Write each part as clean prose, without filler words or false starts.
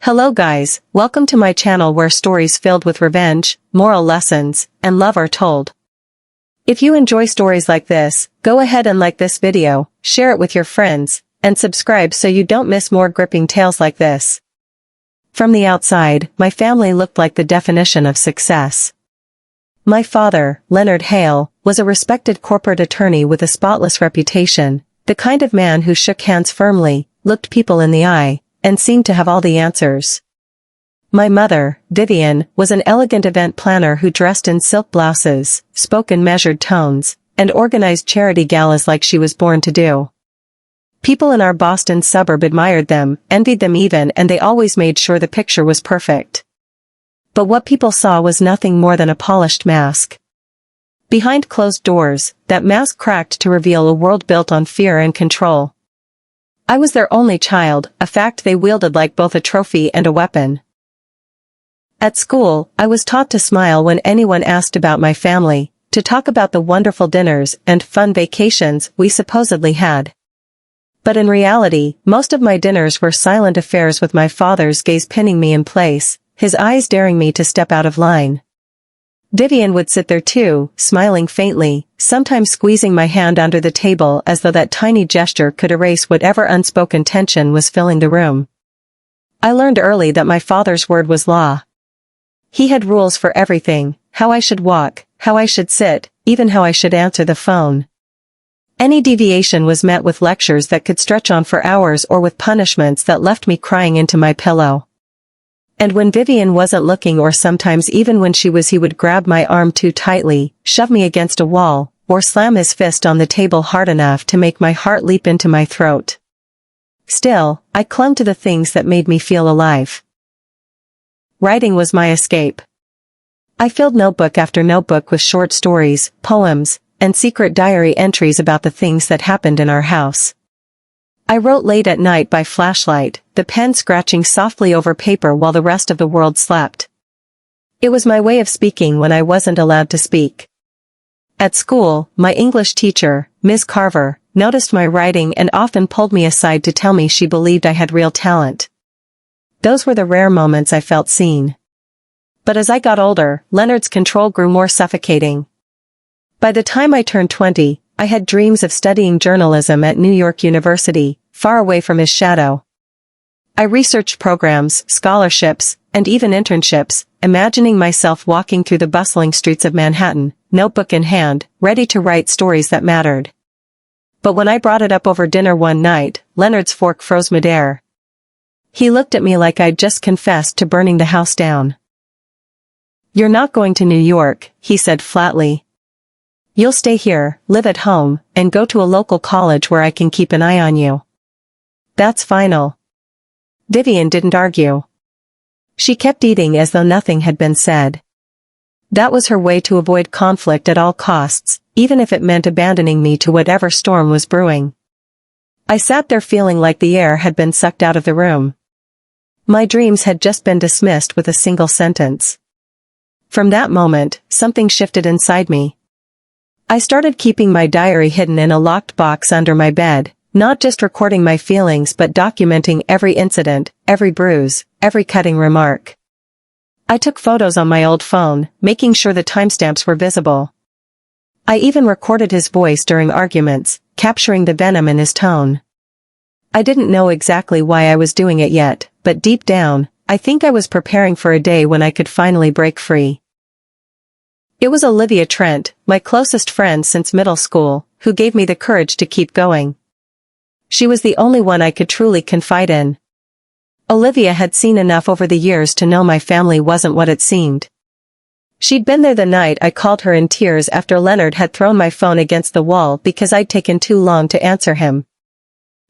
Hello guys, welcome to my channel where stories filled with revenge, moral lessons, and love are told. If you enjoy stories like this, go ahead and like this video, share it with your friends, and subscribe so you don't miss more gripping tales like this. From the outside, my family looked like the definition of success. My father, Leonard Hale, was a respected corporate attorney with a spotless reputation, the kind of man who shook hands firmly, looked people in the eye, and seemed to have all the answers. My mother, Vivian, was an elegant event planner who dressed in silk blouses, spoke in measured tones, and organized charity galas like she was born to do. People in our Boston suburb admired them, envied them even, and they always made sure the picture was perfect. But what people saw was nothing more than a polished mask. Behind closed doors, that mask cracked to reveal a world built on fear and control. I was their only child, a fact they wielded like both a trophy and a weapon. At school, I was taught to smile when anyone asked about my family, to talk about the wonderful dinners and fun vacations we supposedly had. But in reality, most of my dinners were silent affairs with my father's gaze pinning me in place, his eyes daring me to step out of line. Vivian would sit there too, smiling faintly, sometimes squeezing my hand under the table as though that tiny gesture could erase whatever unspoken tension was filling the room. I learned early that my father's word was law. He had rules for everything, how I should walk, how I should sit, even how I should answer the phone. Any deviation was met with lectures that could stretch on for hours or with punishments that left me crying into my pillow. And when Vivian wasn't looking, or sometimes even when she was, he would grab my arm too tightly, shove me against a wall, or slam his fist on the table hard enough to make my heart leap into my throat. Still, I clung to the things that made me feel alive. Writing was my escape. I filled notebook after notebook with short stories, poems, and secret diary entries about the things that happened in our house. I wrote late at night by flashlight, the pen scratching softly over paper while the rest of the world slept. It was my way of speaking when I wasn't allowed to speak. At school, my English teacher, Ms. Carver, noticed my writing and often pulled me aside to tell me she believed I had real talent. Those were the rare moments I felt seen. But as I got older, Leonard's control grew more suffocating. By the time I turned 20, I had dreams of studying journalism at New York University, far away from his shadow. I researched programs, scholarships, and even internships, imagining myself walking through the bustling streets of Manhattan, notebook in hand, ready to write stories that mattered. But when I brought it up over dinner one night, Leonard's fork froze midair. He looked at me like I'd just confessed to burning the house down. "You're not going to New York," he said flatly. "You'll stay here, live at home, and go to a local college where I can keep an eye on you." "That's final." Vivian didn't argue. She kept eating as though nothing had been said. That was her way to avoid conflict at all costs, even if it meant abandoning me to whatever storm was brewing. I sat there feeling like the air had been sucked out of the room. My dreams had just been dismissed with a single sentence. From that moment, something shifted inside me. I started keeping my diary hidden in a locked box under my bed, not just recording my feelings but documenting every incident, every bruise, every cutting remark. I took photos on my old phone, making sure the timestamps were visible. I even recorded his voice during arguments, capturing the venom in his tone. I didn't know exactly why I was doing it yet, but deep down, I think I was preparing for a day when I could finally break free. It was Olivia Trent, my closest friend since middle school, who gave me the courage to keep going. She was the only one I could truly confide in. Olivia had seen enough over the years to know my family wasn't what it seemed. She'd been there the night I called her in tears after Leonard had thrown my phone against the wall because I'd taken too long to answer him.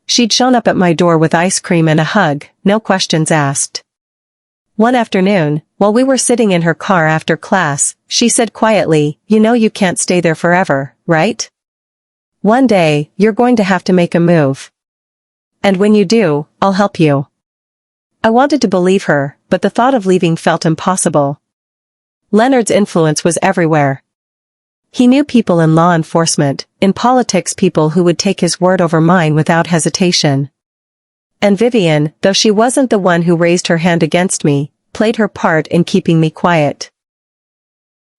She'd shown up at my door with ice cream and a hug, no questions asked. One afternoon, while we were sitting in her car after class, she said quietly, "You know you can't stay there forever, right? One day, you're going to have to make a move. And when you do, I'll help you." I wanted to believe her, but the thought of leaving felt impossible. Leonard's influence was everywhere. He knew people in law enforcement, in politics, people who would take his word over mine without hesitation. And Vivian, though she wasn't the one who raised her hand against me, played her part in keeping me quiet.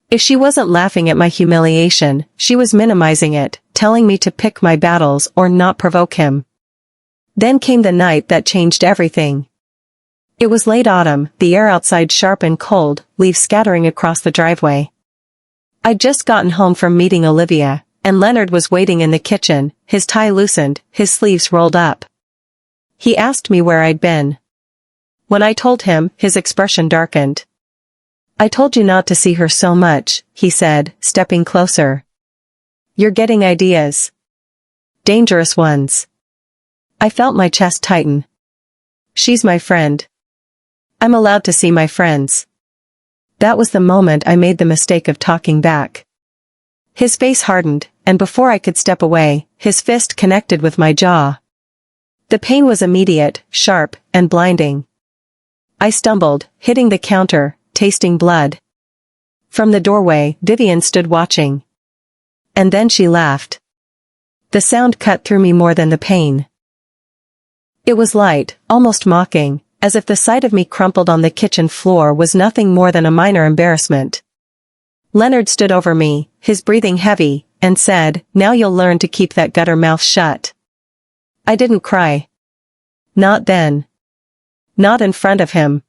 If she wasn't laughing at my humiliation, she was minimizing it, telling me to pick my battles or not provoke him. Then came the night that changed everything. It was late autumn, the air outside sharp and cold, leaves scattering across the driveway. I'd just gotten home from meeting Olivia, and Leonard was waiting in the kitchen, his tie loosened, his sleeves rolled up. He asked me where I'd been. When I told him, his expression darkened. "I told you not to see her so much," he said, stepping closer. "You're getting ideas. Dangerous ones." I felt my chest tighten. "She's my friend. I'm allowed to see my friends." That was the moment I made the mistake of talking back. His face hardened, and before I could step away, his fist connected with my jaw. The pain was immediate, sharp, and blinding. I stumbled, hitting the counter, tasting blood. From the doorway, Vivian stood watching. And then she laughed. The sound cut through me more than the pain. It was light, almost mocking, as if the sight of me crumpled on the kitchen floor was nothing more than a minor embarrassment. Leonard stood over me, his breathing heavy, and said, "Now you'll learn to keep that gutter mouth shut." I didn't cry. Not then. Not in front of him.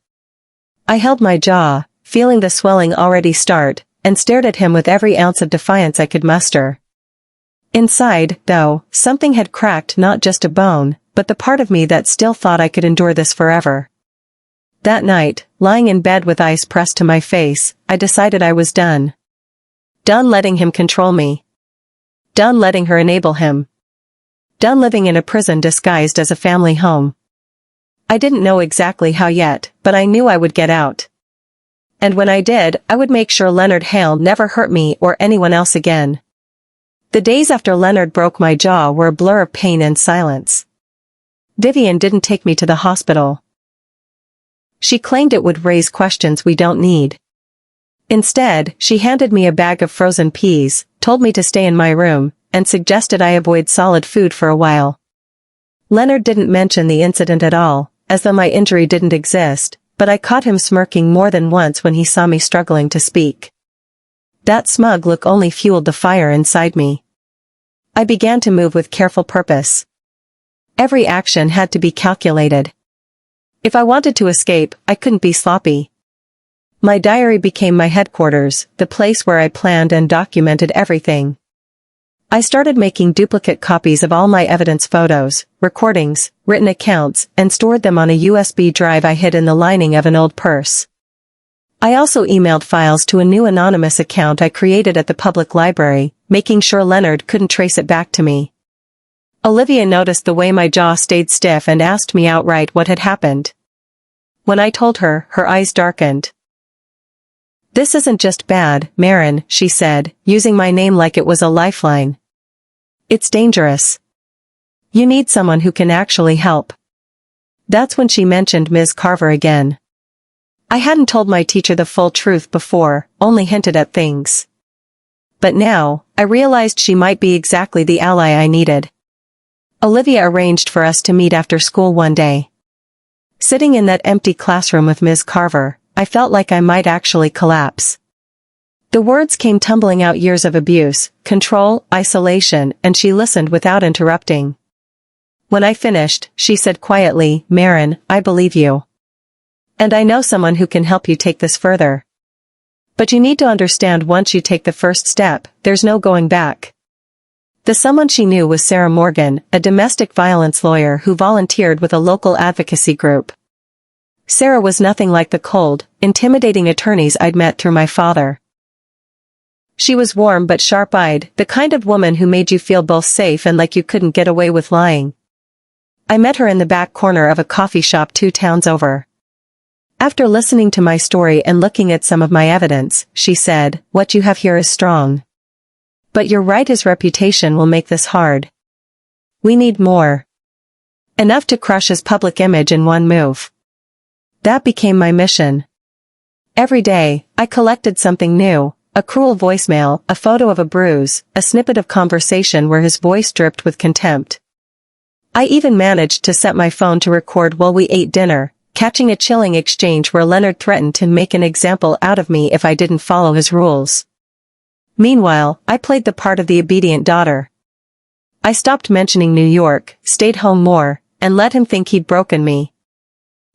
I held my jaw, feeling the swelling already start, and stared at him with every ounce of defiance I could muster. Inside, though, something had cracked, not just a bone, but the part of me that still thought I could endure this forever. That night, lying in bed with ice pressed to my face, I decided I was done. Done letting him control me. Done letting her enable him. Done living in a prison disguised as a family home. I didn't know exactly how yet, but I knew I would get out. And when I did, I would make sure Leonard Hale never hurt me or anyone else again. The days after Leonard broke my jaw were a blur of pain and silence. Vivian didn't take me to the hospital. She claimed it would raise questions we don't need. Instead, she handed me a bag of frozen peas, told me to stay in my room, and suggested I avoid solid food for a while. Leonard didn't mention the incident at all, as though my injury didn't exist, but I caught him smirking more than once when he saw me struggling to speak. That smug look only fueled the fire inside me. I began to move with careful purpose. Every action had to be calculated. If I wanted to escape, I couldn't be sloppy. My diary became my headquarters, the place where I planned and documented everything. I started making duplicate copies of all my evidence photos, recordings, written accounts, and stored them on a USB drive I hid in the lining of an old purse. I also emailed files to a new anonymous account I created at the public library, making sure Leonard couldn't trace it back to me. Olivia noticed the way my jaw stayed stiff and asked me outright what had happened. When I told her, her eyes darkened. "This isn't just bad, Marin," she said, using my name like it was a lifeline. "It's dangerous. You need someone who can actually help." That's when she mentioned Ms. Carver again. I hadn't told my teacher the full truth before, only hinted at things. But now, I realized she might be exactly the ally I needed. Olivia arranged for us to meet after school one day. Sitting in that empty classroom with Ms. Carver, I felt like I might actually collapse. The words came tumbling out: years of abuse, control, isolation, and she listened without interrupting. When I finished, she said quietly, "Marin, I believe you. And I know someone who can help you take this further. But you need to understand, once you take the first step, there's no going back." The someone she knew was Sarah Morgan, a domestic violence lawyer who volunteered with a local advocacy group. Sarah was nothing like the cold, intimidating attorneys I'd met through my father. She was warm but sharp-eyed, the kind of woman who made you feel both safe and like you couldn't get away with lying. I met her in the back corner of a coffee shop 2 towns over. After listening to my story and looking at some of my evidence, she said, "What you have here is strong. But you're right, his reputation will make this hard. We need more. Enough to crush his public image in one move." That became my mission. Every day, I collected something new: a cruel voicemail, a photo of a bruise, a snippet of conversation where his voice dripped with contempt. I even managed to set my phone to record while we ate dinner, catching a chilling exchange where Leonard threatened to make an example out of me if I didn't follow his rules. Meanwhile, I played the part of the obedient daughter. I stopped mentioning New York, stayed home more, and let him think he'd broken me.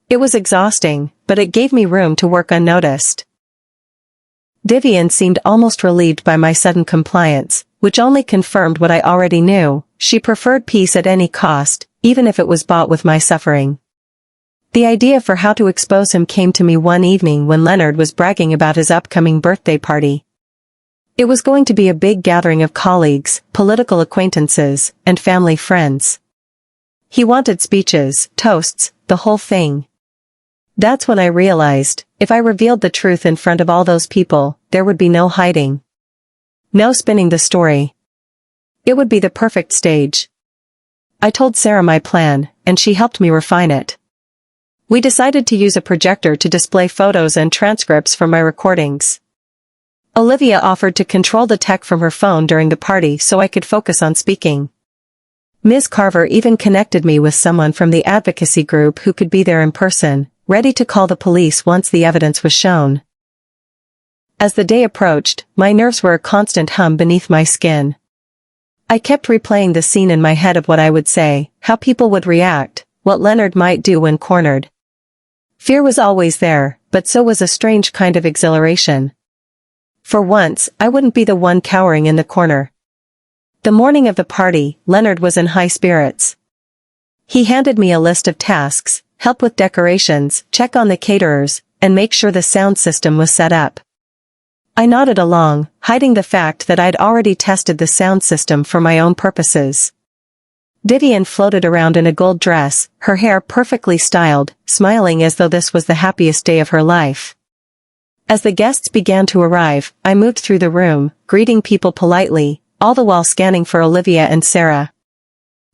It was exhausting, but it gave me room to work unnoticed. Vivian seemed almost relieved by my sudden compliance, which only confirmed what I already knew. She preferred peace at any cost, even if it was bought with my suffering. The idea for how to expose him came to me one evening when Leonard was bragging about his upcoming birthday party. It was going to be a big gathering of colleagues, political acquaintances, and family friends. He wanted speeches, toasts, the whole thing. That's when I realized, if I revealed the truth in front of all those people, there would be no hiding. No spinning the story. It would be the perfect stage. I told Sarah my plan, and she helped me refine it. We decided to use a projector to display photos and transcripts from my recordings. Olivia offered to control the tech from her phone during the party so I could focus on speaking. Ms. Carver even connected me with someone from the advocacy group who could be there in person, ready to call the police once the evidence was shown. As the day approached, my nerves were a constant hum beneath my skin. I kept replaying the scene in my head of what I would say, how people would react, what Leonard might do when cornered. Fear was always there, but so was a strange kind of exhilaration. For once, I wouldn't be the one cowering in the corner. The morning of the party, Leonard was in high spirits. He handed me a list of tasks: help with decorations, check on the caterers, and make sure the sound system was set up. I nodded along, hiding the fact that I'd already tested the sound system for my own purposes. Vivian floated around in a gold dress, her hair perfectly styled, smiling as though this was the happiest day of her life. As the guests began to arrive, I moved through the room, greeting people politely, all the while scanning for Olivia and Sarah.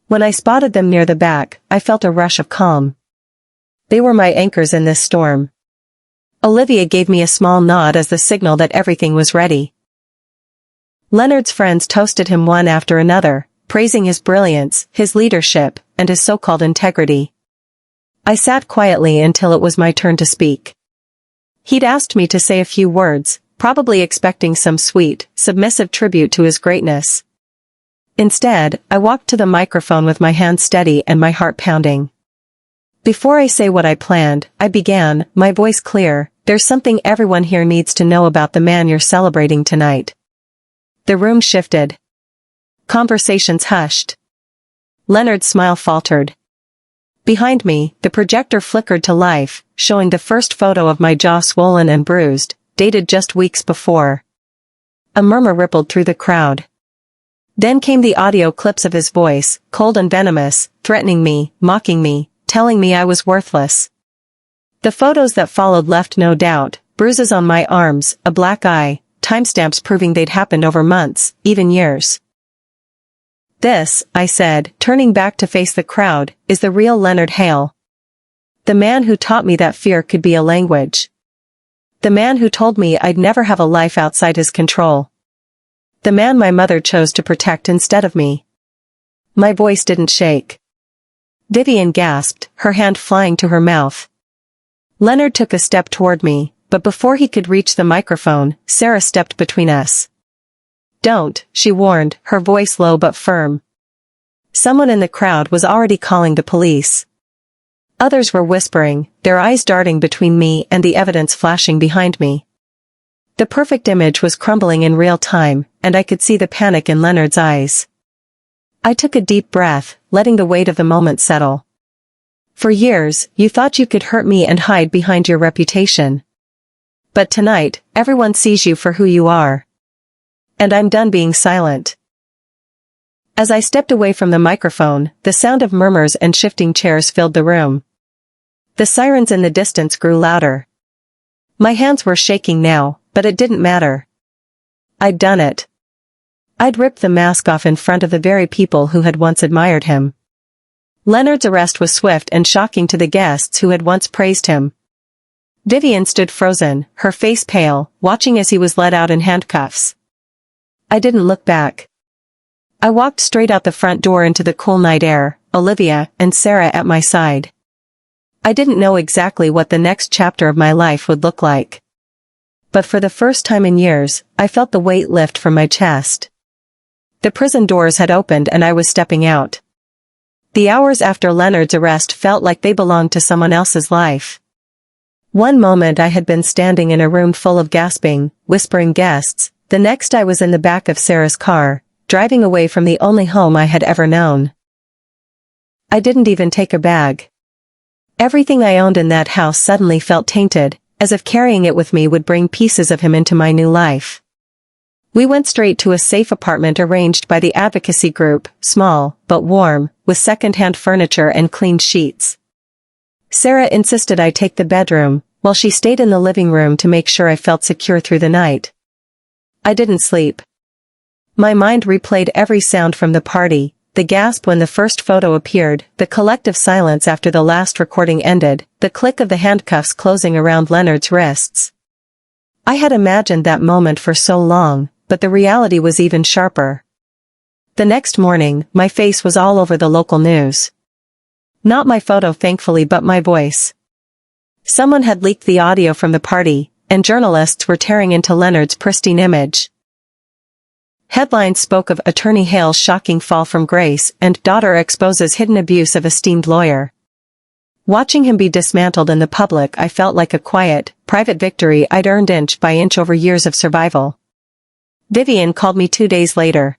When I spotted them near the back, I felt a rush of calm. They were my anchors in this storm. Olivia gave me a small nod as the signal that everything was ready. Leonard's friends toasted him one after another, praising his brilliance, his leadership, and his so-called integrity. I sat quietly until it was my turn to speak. He'd asked me to say a few words, probably expecting some sweet, submissive tribute to his greatness. Instead, I walked to the microphone with my hands steady and my heart pounding. Before I say what I planned, I began, my voice clear. There's something everyone here needs to know about the man you're celebrating tonight. The room shifted. Conversations hushed. Leonard's smile faltered. Behind me, the projector flickered to life, showing the first photo of my jaw swollen and bruised, dated just weeks before. A murmur rippled through the crowd. Then came the audio clips of his voice, cold and venomous, threatening me, mocking me, telling me I was worthless. The photos that followed left no doubt: bruises on my arms, a black eye, timestamps proving they'd happened over months, even years. This, I said, turning back to face the crowd, is the real Leonard Hale. The man who taught me that fear could be a language. The man who told me I'd never have a life outside his control. The man my mother chose to protect instead of me. My voice didn't shake. Vivian gasped, her hand flying to her mouth. Leonard took a step toward me, but before he could reach the microphone, Sarah stepped between us. "Don't," she warned, her voice low but firm. Someone in the crowd was already calling the police. Others were whispering, their eyes darting between me and the evidence flashing behind me. The perfect image was crumbling in real time, and I could see the panic in Leonard's eyes. I took a deep breath, letting the weight of the moment settle. For years, you thought you could hurt me and hide behind your reputation. But tonight, everyone sees you for who you are. And I'm done being silent. As I stepped away from the microphone, the sound of murmurs and shifting chairs filled the room. The sirens in the distance grew louder. My hands were shaking now, but it didn't matter. I'd done it. I'd ripped the mask off in front of the very people who had once admired him. Leonard's arrest was swift and shocking to the guests who had once praised him. Vivian stood frozen, her face pale, watching as he was led out in handcuffs. I didn't look back. I walked straight out the front door into the cool night air, Olivia and Sarah at my side. I didn't know exactly what the next chapter of my life would look like. But for the first time in years, I felt the weight lift from my chest. The prison doors had opened and I was stepping out. The hours after Leonard's arrest felt like they belonged to someone else's life. One moment I had been standing in a room full of gasping, whispering guests, the next I was in the back of Sarah's car, driving away from the only home I had ever known. I didn't even take a bag. Everything I owned in that house suddenly felt tainted, as if carrying it with me would bring pieces of him into my new life. We went straight to a safe apartment arranged by the advocacy group, small, but warm, with second-hand furniture and clean sheets. Sarah insisted I take the bedroom, while she stayed in the living room to make sure I felt secure through the night. I didn't sleep. My mind replayed every sound from the party, the gasp when the first photo appeared, the collective silence after the last recording ended, the click of the handcuffs closing around Leonard's wrists. I had imagined that moment for so long, but the reality was even sharper. The next morning, my face was all over the local news. Not my photo thankfully, but my voice. Someone had leaked the audio from the party, and journalists were tearing into Leonard's pristine image. Headlines spoke of Attorney Hale's shocking fall from grace and daughter exposes hidden abuse of esteemed lawyer. Watching him be dismantled in the public, I felt like a quiet, private victory I'd earned inch by inch over years of survival. Vivian called me 2 days later.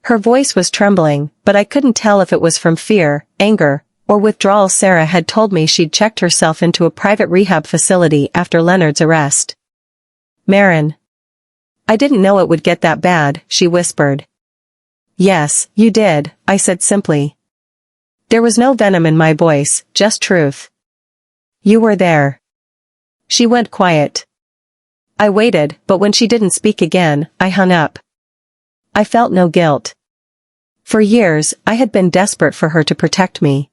Her voice was trembling, but I couldn't tell if it was from fear, anger, or withdrawal. Sarah had told me she'd checked herself into a private rehab facility after Leonard's arrest. Marin. I didn't know it would get that bad, she whispered. Yes, you did, I said simply. There was no venom in my voice, just truth. You were there. She went quiet. I waited, but when she didn't speak again, I hung up. I felt no guilt. For years, I had been desperate for her to protect me.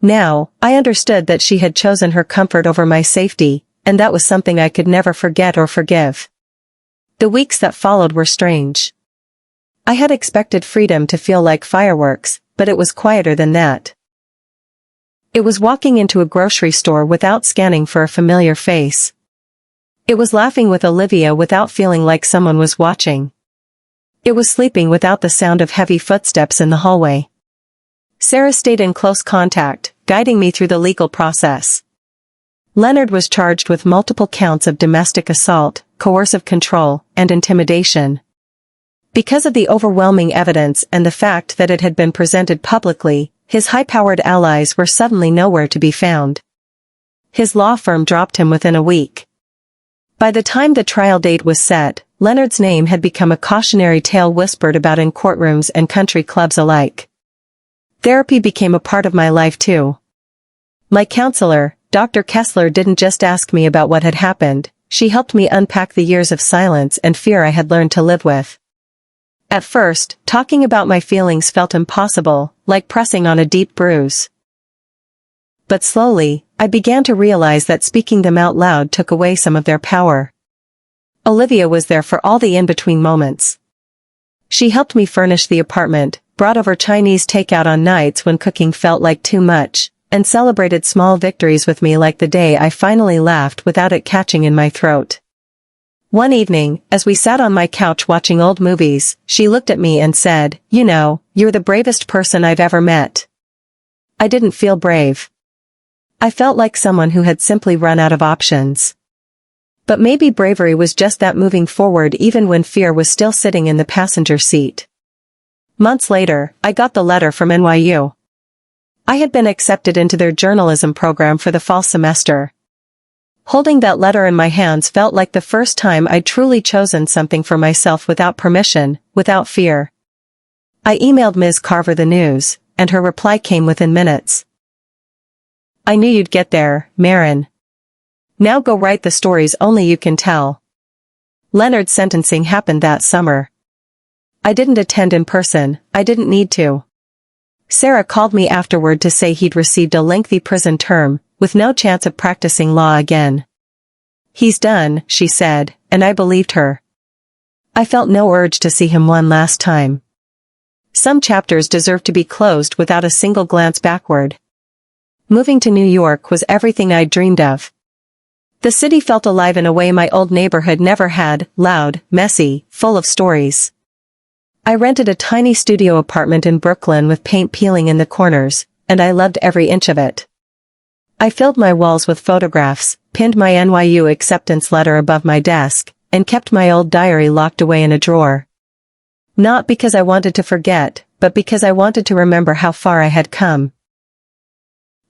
Now, I understood that she had chosen her comfort over my safety, and that was something I could never forget or forgive. The weeks that followed were strange. I had expected freedom to feel like fireworks, but it was quieter than that. It was walking into a grocery store without scanning for a familiar face. It was laughing with Olivia without feeling like someone was watching. It was sleeping without the sound of heavy footsteps in the hallway. Sarah stayed in close contact, guiding me through the legal process. Leonard was charged with multiple counts of domestic assault, coercive control, and intimidation. Because of the overwhelming evidence and the fact that it had been presented publicly, his high-powered allies were suddenly nowhere to be found. His law firm dropped him within a week. By the time the trial date was set, Leonard's name had become a cautionary tale whispered about in courtrooms and country clubs alike. Therapy became a part of my life too. My counselor, Dr. Kessler, didn't just ask me about what had happened, she helped me unpack the years of silence and fear I had learned to live with. At first, talking about my feelings felt impossible, like pressing on a deep bruise. But slowly, I began to realize that speaking them out loud took away some of their power. Olivia was there for all the in-between moments. She helped me furnish the apartment, brought over Chinese takeout on nights when cooking felt like too much, and celebrated small victories with me, like the day I finally laughed without it catching in my throat. One evening, as we sat on my couch watching old movies, she looked at me and said, "You know, you're the bravest person I've ever met." I didn't feel brave. I felt like someone who had simply run out of options. But maybe bravery was just that, moving forward even when fear was still sitting in the passenger seat. Months later, I got the letter from NYU. I had been accepted into their journalism program for the fall semester. Holding that letter in my hands felt like the first time I'd truly chosen something for myself without permission, without fear. I emailed Ms. Carver the news, and her reply came within minutes. "I knew you'd get there, Marin. Now go write the stories only you can tell." Leonard's sentencing happened that summer. I didn't attend in person, I didn't need to. Sarah called me afterward to say he'd received a lengthy prison term, with no chance of practicing law again. "He's done," she said, and I believed her. I felt no urge to see him one last time. Some chapters deserve to be closed without a single glance backward. Moving to New York was everything I'd dreamed of. The city felt alive in a way my old neighborhood never had, loud, messy, full of stories. I rented a tiny studio apartment in Brooklyn with paint peeling in the corners, and I loved every inch of it. I filled my walls with photographs, pinned my NYU acceptance letter above my desk, and kept my old diary locked away in a drawer. Not because I wanted to forget, but because I wanted to remember how far I had come.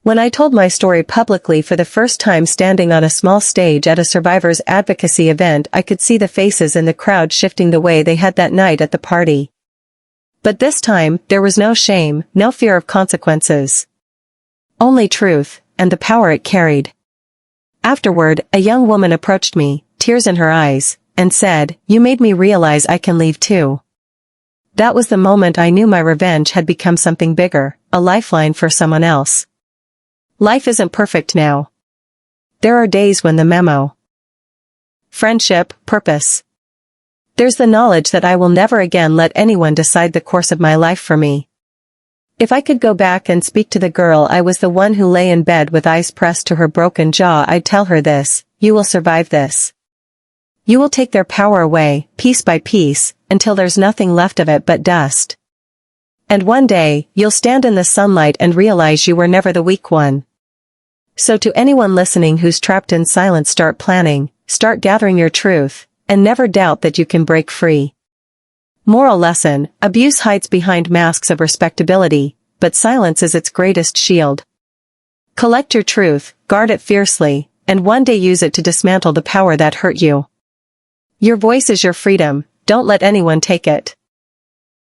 When I told my story publicly for the first time standing on a small stage at a survivors advocacy event, I could see the faces in the crowd shifting the way they had that night at the party. But this time, there was no shame, no fear of consequences. Only truth, and the power it carried. Afterward, a young woman approached me, tears in her eyes, and said, "You made me realize I can leave too." That was the moment I knew my revenge had become something bigger, a lifeline for someone else. Life isn't perfect now. There are days when the memo. Friendship, purpose. There's the knowledge that I will never again let anyone decide the course of my life for me. If I could go back and speak to the girl I was, the one who lay in bed with eyes pressed to her broken jaw, I'd tell her this: you will survive this. You will take their power away, piece by piece, until there's nothing left of it but dust. And one day, you'll stand in the sunlight and realize you were never the weak one. So to anyone listening who's trapped in silence, start planning, start gathering your truth, and never doubt that you can break free. Moral lesson: abuse hides behind masks of respectability, but silence is its greatest shield. Collect your truth, guard it fiercely, and one day use it to dismantle the power that hurt you. Your voice is your freedom, don't let anyone take it.